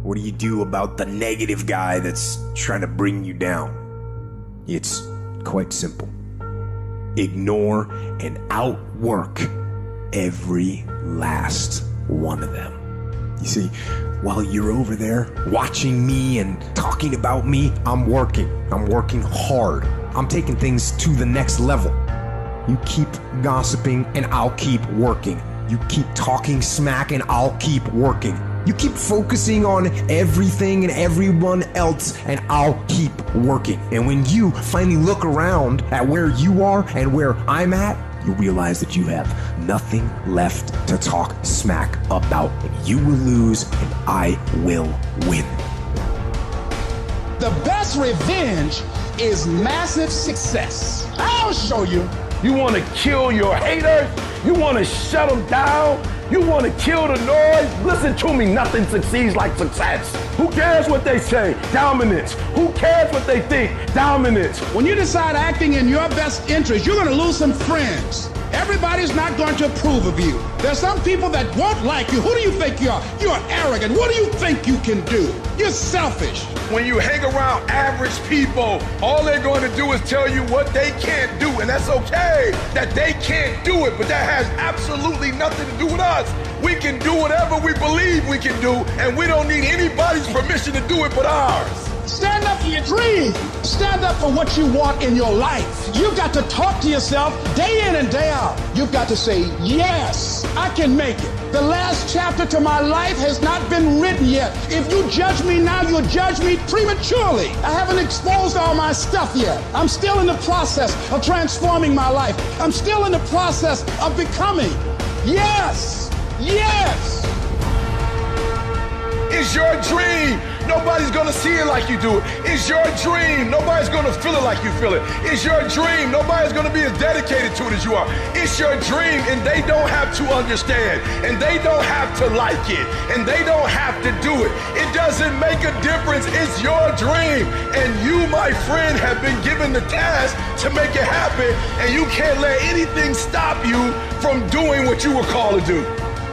What do you do about the negative guy that's trying to bring you down? It's quite simple. Ignore and outwork every last one of them. You see, while you're over there watching me and talking about me, I'm working hard. I'm taking things to the next level. You keep gossiping and I'll keep working. You keep talking smack and I'll keep working. You keep focusing on everything and everyone else and I'll keep working. And when you finally look around at where you are and where I'm at, you realize that you have nothing left to talk smack about. And you will lose and I will win. The best revenge is massive success. I'll show you. You want to kill your haters? You want to shut them down? You want to kill the noise? Listen to me, nothing succeeds like success. Who cares what they say? Dominance. Who cares what they think? Dominance. When you decide acting in your best interest, you're going to lose some friends. Everybody's not going to approve of you. There's some people that won't like you. Who do you think you are? You're arrogant. What do you think you can do? You're selfish. When you hang around average people, all they're going to do is tell you what they can't do, and that's okay that they can't do it, but that has absolutely nothing to do with us. We can do whatever we believe we can do, and we don't need anybody's permission to do it but ours. Stand up for your dream. Stand up for what you want in your life. You've got to talk to yourself day in and day out. You've got to say, yes, I can make it. The last chapter to my life has not been written yet. If you judge me now, you'll judge me prematurely. I haven't exposed all my stuff yet. I'm still in the process of transforming my life. I'm still in the process of becoming. Yes, yes. It's your dream. Nobody's gonna see it like you do it. It's your dream. Nobody's gonna feel it like you feel it. It's your dream. Nobody's gonna be as dedicated to it as you are. It's your dream, and they don't have to understand, and they don't have to like it, and they don't have to do it. It doesn't make a difference. It's your dream, and you, my friend, have been given the task to make it happen, and you can't let anything stop you from doing what you were called to do.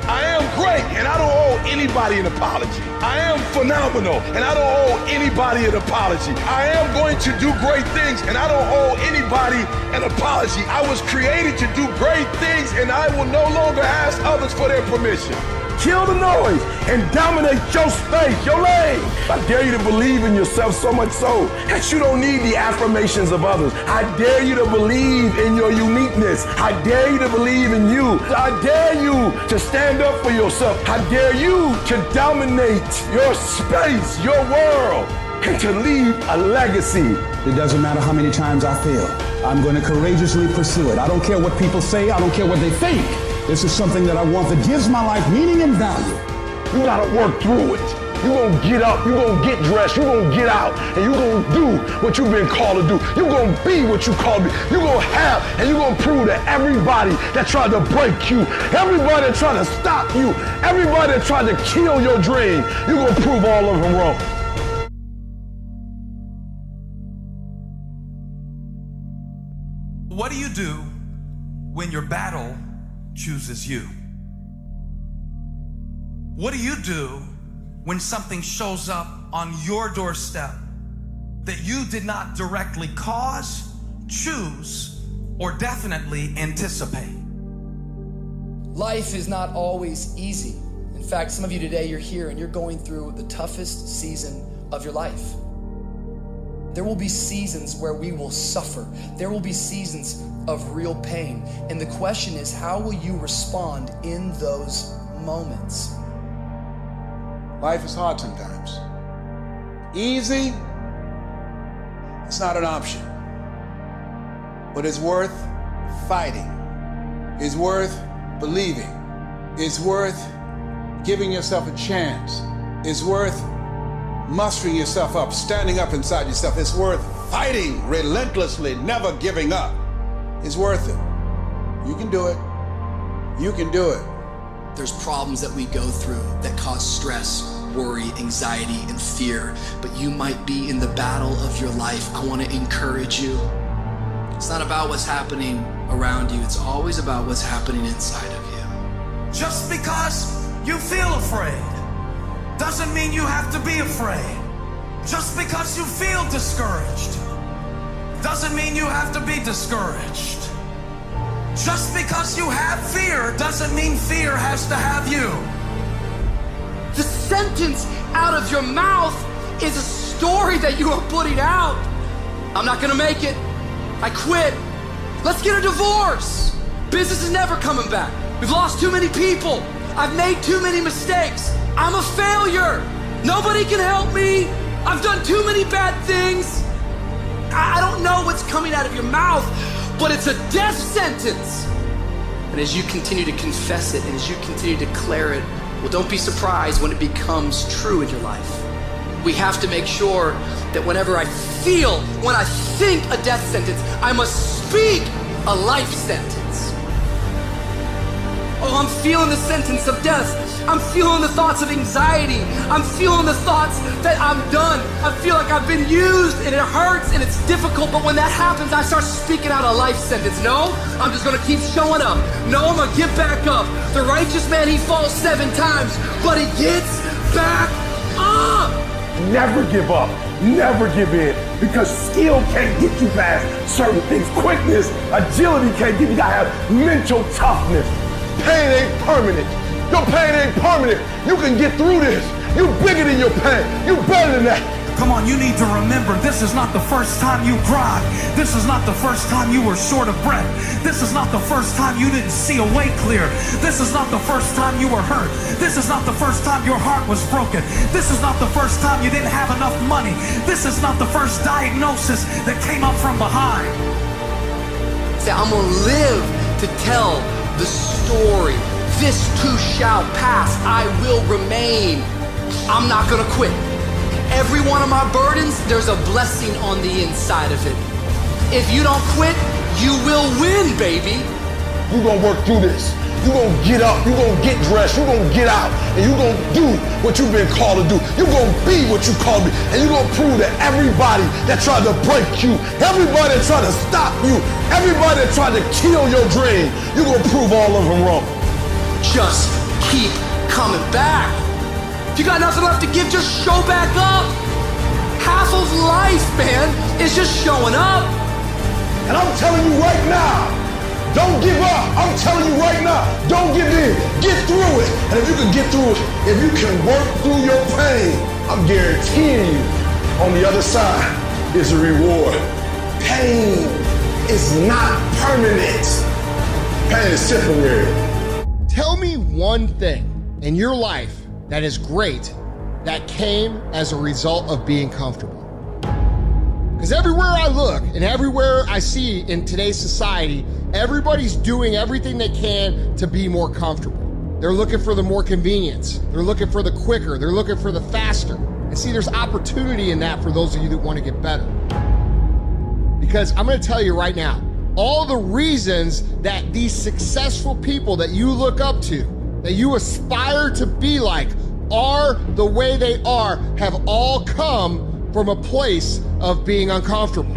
I am great, and I don't owe anybody an apology. I am phenomenal, and I don't owe anybody an apology. I am going to do great things, and I don't owe anybody an apology. I was created to do great things, and I will no longer ask others for their permission. Kill the noise and dominate your space, your lane. I dare you to believe in yourself so much so that you don't need the affirmations of others. I dare you to believe in your uniqueness. I dare you to believe in you. I dare you to stand up for yourself. I dare you to dominate your space, your world, and to leave a legacy. It doesn't matter how many times I fail. I'm going to courageously pursue it. I don't care what people say. I don't care what they think. This is something that I want that gives my life meaning and value. You gotta work through it. You're gonna get up, you're gonna get dressed, you're gonna get out, and you're gonna do what you've been called to do. You're gonna be what you called to be. You're gonna have, and you're gonna prove to everybody that tried to break you, everybody that tried to stop you, everybody that tried to kill your dream, you're gonna prove all of them wrong. What do you do when your battle chooses you? What do you do when something shows up on your doorstep that you did not directly cause, choose, or definitely anticipate? Life is not always easy. In fact, some of you today, you're here and you're going through the toughest season of your life. There will be seasons where we will suffer. There will be seasons of real pain. And the question is, how will you respond in those moments? Life is hard sometimes. Easy, it's not an option. But it's worth fighting. It's worth believing. It's worth giving yourself a chance. It's worth mustering yourself up, standing up inside yourself. It's worth fighting relentlessly, never giving up. It's worth it. You can do it. You can do it. There's problems that we go through that cause stress, worry, anxiety, and fear, but you might be in the battle of your life. I want to encourage you. It's not about what's happening around you. It's always about what's happening inside of you. Just because you feel afraid doesn't doesn't mean you have to be afraid. Just because you feel discouraged doesn't mean you have to be discouraged. Just because you have fear doesn't mean fear has to have you. The sentence out of your mouth is a story that you are putting out. I'm not gonna make it. I quit. Let's get a divorce. Business is never coming back. We've lost too many people. I've made too many mistakes. I'm a failure. Nobody can help me. I've done too many bad things. I don't know what's coming out of your mouth, but it's a death sentence. And as you continue to confess it and as you continue to declare it, well, don't be surprised when it becomes true in your life. We have to make sure that whenever I think a death sentence, I must speak a life sentence. Oh, I'm feeling the sentence of death. I'm feeling the thoughts of anxiety. I'm feeling the thoughts that I'm done. I feel like I've been used and it hurts and it's difficult, but when that happens, I start speaking out a life sentence. No, I'm just gonna keep showing up. No, I'm gonna get back up. The righteous man, he falls 7 times, but he gets back up. Never give up. Never give in. Because skill can't get you past certain things. Quickness, agility can't get you. You gotta have mental toughness. Pain ain't permanent. Your pain ain't permanent. You can get through this. You bigger than your pain. You better than that. Come on, you need to remember, this is not the first time you cried. This is not the first time you were short of breath. This is not the first time you didn't see a way clear. This is not the first time you were hurt. This is not the first time your heart was broken. This is not the first time you didn't have enough money. This is not the first diagnosis that came up from behind. Say, I'm gonna live to tell the story. This too shall pass. I will remain. I'm not gonna quit. Every one of my burdens, there's a blessing on the inside of it. If you don't quit, you will win, baby. You're gonna work through this. You're gonna get up. You're gonna get dressed. You're gonna get out. And you're gonna do what you've been called to do. You're gonna be what you called to be. And you're gonna prove that everybody that tried to break you, everybody that tried to stop you, everybody that tried to kill your dream, you're gonna prove all of them wrong. Just keep coming back. If you got nothing left to give, just show back up. Half of life, man, is just showing up. And I'm telling you right now, don't give up. I'm telling you right now, don't give in. Get through it. And if you can get through it, if you can work through your pain, I'm guaranteeing you on the other side is a reward. Pain is not permanent. Pain is temporary. Tell me one thing in your life that is great that came as a result of being comfortable. Because everywhere I look and everywhere I see in today's society, everybody's doing everything they can to be more comfortable. They're looking for the more convenience. They're looking for the quicker. They're looking for the faster. And see, there's opportunity in that for those of you that want to get better. Because I'm going to tell you right now, all the reasons that these successful people that you look up to, that you aspire to be like, are the way they are, have all come from a place of being uncomfortable.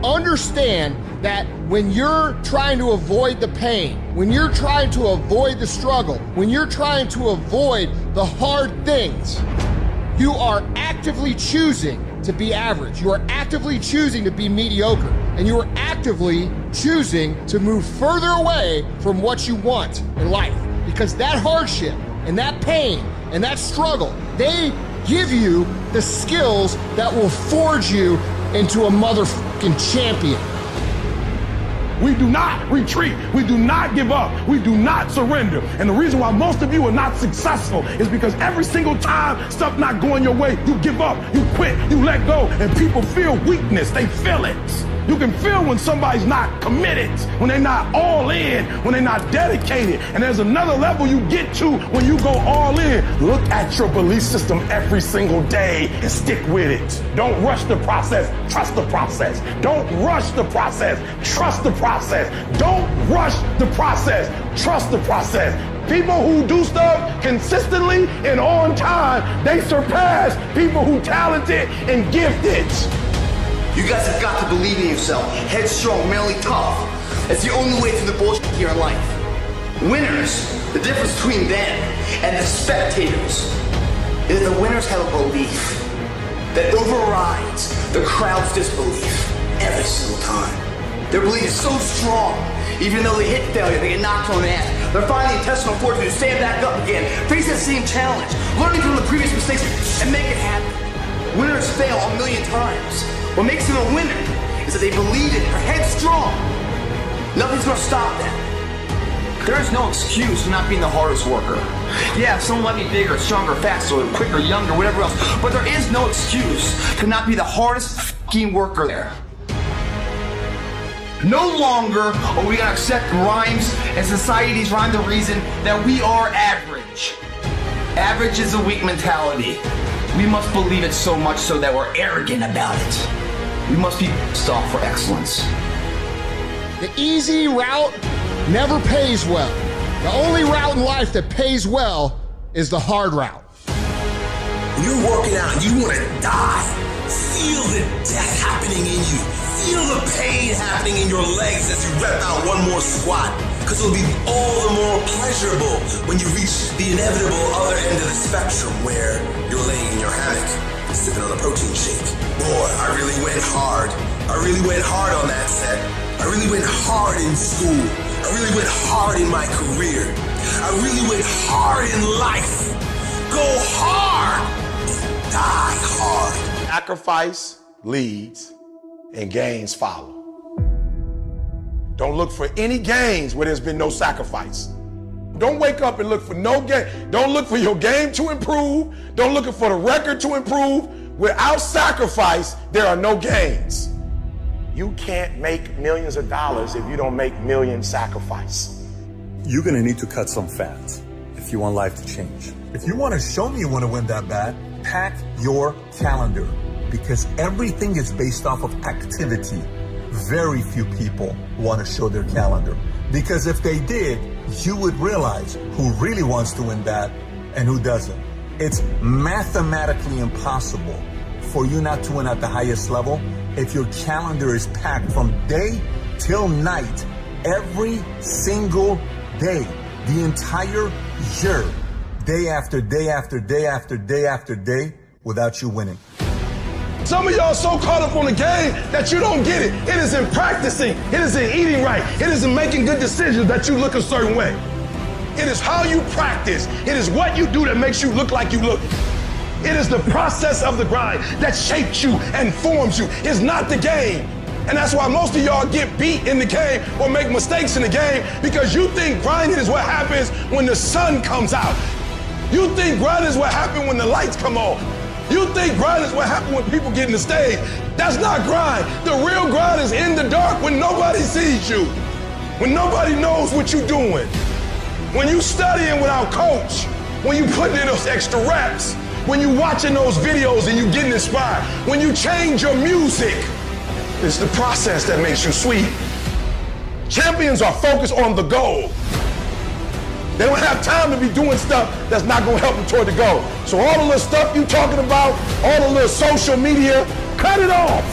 Understand that when you're trying to avoid the pain, when you're trying to avoid the struggle, when you're trying to avoid the hard things, you are actively choosing to be average. You are actively choosing to be mediocre. And you are actively choosing to move further away from what you want in life. Because that hardship and that pain and that struggle, they give you the skills that will forge you into a motherfucking champion. We do not retreat. We do not give up. We do not surrender. And the reason why most of you are not successful is because every single time stuff not going your way, you give up, you quit, you let go, and people feel weakness. They feel it. You can feel when somebody's not committed, when they're not all in, when they're not dedicated. And there's another level you get to when you go all in. Look at your belief system every single day and stick with it. Don't rush the process. Trust the process. Don't rush the process. Trust the process. Don't rush the process. Trust the process. People who do stuff consistently and on time, they surpass people who talented and gifted. You guys have got to believe in yourself. Headstrong, mentally tough. That's the only way through the bullshit here in life. Winners, the difference between them and the spectators. is that the winners have a belief that overrides the crowd's disbelief every single time. Their belief is so strong, even though they hit failure, they get knocked on the ass, they're finding the intestinal fortitude to stand back up again, face that same challenge, learning from the previous mistakes, and make it happen. Winners fail a million times. What makes them a winner is that they believe it, they're headstrong. Nothing's gonna stop them. There is no excuse for not being the hardest worker. Yeah, someone might be bigger, stronger, faster, quicker, younger, whatever else, but there is no excuse to not be the hardest fucking worker there. No longer are we gonna accept rhymes and society's rhyme the reason that we are average. Average is a weak mentality. We must believe it so much so that we're arrogant about it. We must be pissed off for excellence. The easy route never pays well. The only route in life that pays well is the hard route. When you're working out and you want to die, feel the death happening in you. Feel the pain happening in your legs as you rep out one more squat. Because it'll be all the more pleasurable when you reach the inevitable other end of the spectrum where you're laying in your hammock, sipping on a protein shake. Boy, I really went hard. I really went hard on that set. I really went hard in school. I really went hard in my career. I really went hard in life. Go hard. Die hard. Sacrifice leads and gains follow. Don't look for any gains where there's been no sacrifice. Don't wake up and look for no game. Don't look for your game to improve. Don't look for the record to improve. Without sacrifice, there are no gains. You can't make millions of dollars if you don't make millions sacrifice. You're gonna need to cut some fat if you want life to change. If you wanna show me you wanna win that bad, pack your calendar, because everything is based off of activity. Very few people want to show their calendar, because if they did, you would realize who really wants to win that and who doesn't. It's mathematically impossible for you not to win at the highest level if your calendar is packed from day till night, every single day, the entire year, day after day after day after day after day, without you winning. Some of y'all so caught up on the game that you don't get it. It is in practicing. It is in eating right. It is in making good decisions that you look a certain way. It is how you practice. It is what you do that makes you look like you look. It is the process of the grind that shapes you and forms you. It's not the game. And that's why most of y'all get beat in the game or make mistakes in the game, because you think grinding is what happens when the sun comes out. You think grinding is what happens when the lights come on. You think grind is what happens when people get in the stage. That's not grind. The real grind is in the dark when nobody sees you, when nobody knows what you're doing, when you studying without coach, when you putting in those extra reps, when you watching those videos and you getting inspired, when you change your music. It's the process that makes you sweet. Champions are focused on the goal. They don't have time to be doing stuff that's not gonna help them toward the goal. So all the little stuff you talking about, all the little social media, cut it off.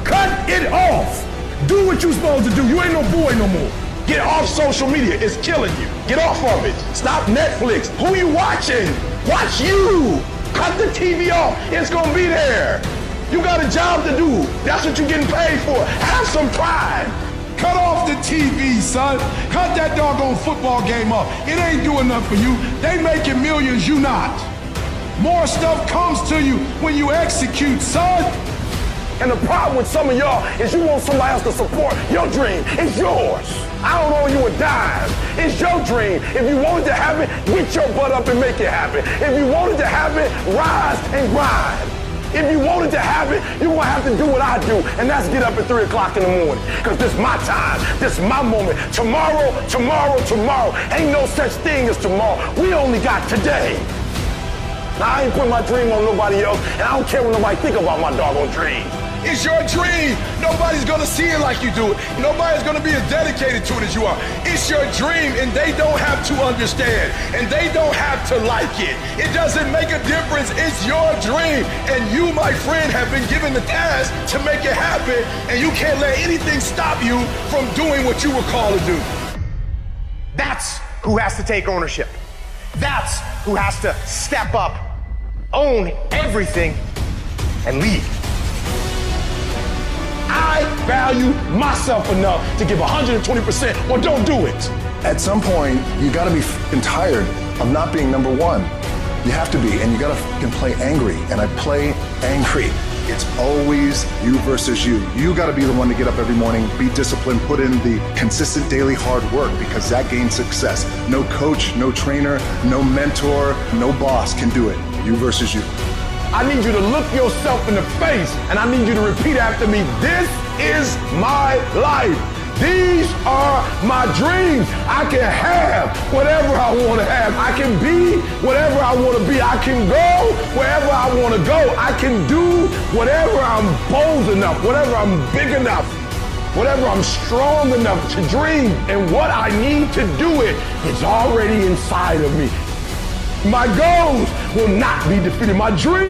Cut it off. Do what you're supposed to do. You ain't no boy no more. Get off social media. It's killing you. Get off of it. Stop Netflix. Who you watching? Watch you. Cut the TV off. It's gonna be there. You got a job to do. That's what you're getting paid for. Have some pride. Cut off the TV, son. Cut that doggone football game off. It ain't doing nothing for you. They making millions, you not. More stuff comes to you when you execute, son. And the problem with some of y'all is you want somebody else to support your dream. It's yours. I don't owe you a dime. It's your dream. If you want it to happen, get your butt up and make it happen. If you want it to happen, rise and grind. If you want it to happen, you're gonna have to do what I do, and that's get up at 3 o'clock in the morning. Because this is my time, this is my moment. Tomorrow, tomorrow, tomorrow. Ain't no such thing as tomorrow. We only got today. Now, I ain't putting my dream on nobody else, and I don't care what nobody think about my doggone dream. It's your dream. Nobody's gonna see it like you do it. Nobody's gonna be as dedicated to it as you are. It's your dream, and they don't have to understand, and they don't have to like it. It doesn't make a difference. It's your dream, and you, my friend, have been given the task to make it happen, and you can't let anything stop you from doing what you were called to do. That's who has to take ownership. That's who has to step up own everything, and leave. I value myself enough to give 120% or don't do it. At some point, you gotta be f***ing tired of not being number one. You have to be, and you gotta f***ing play angry, and I play angry. It's always you versus you. You gotta be the one to get up every morning, be disciplined, put in the consistent daily hard work, because that gains success. No coach, no trainer, no mentor, no boss can do it. You versus you. I need you to look yourself in the face, and I need you to repeat after me, this is my life. These are my dreams. I can have whatever I want to have. I can be whatever I want to be. I can go wherever I want to go. I can do whatever I'm bold enough, whatever I'm big enough, whatever I'm strong enough to dream. And what I need to do it's already inside of me. My goals will not be defeated. My dreams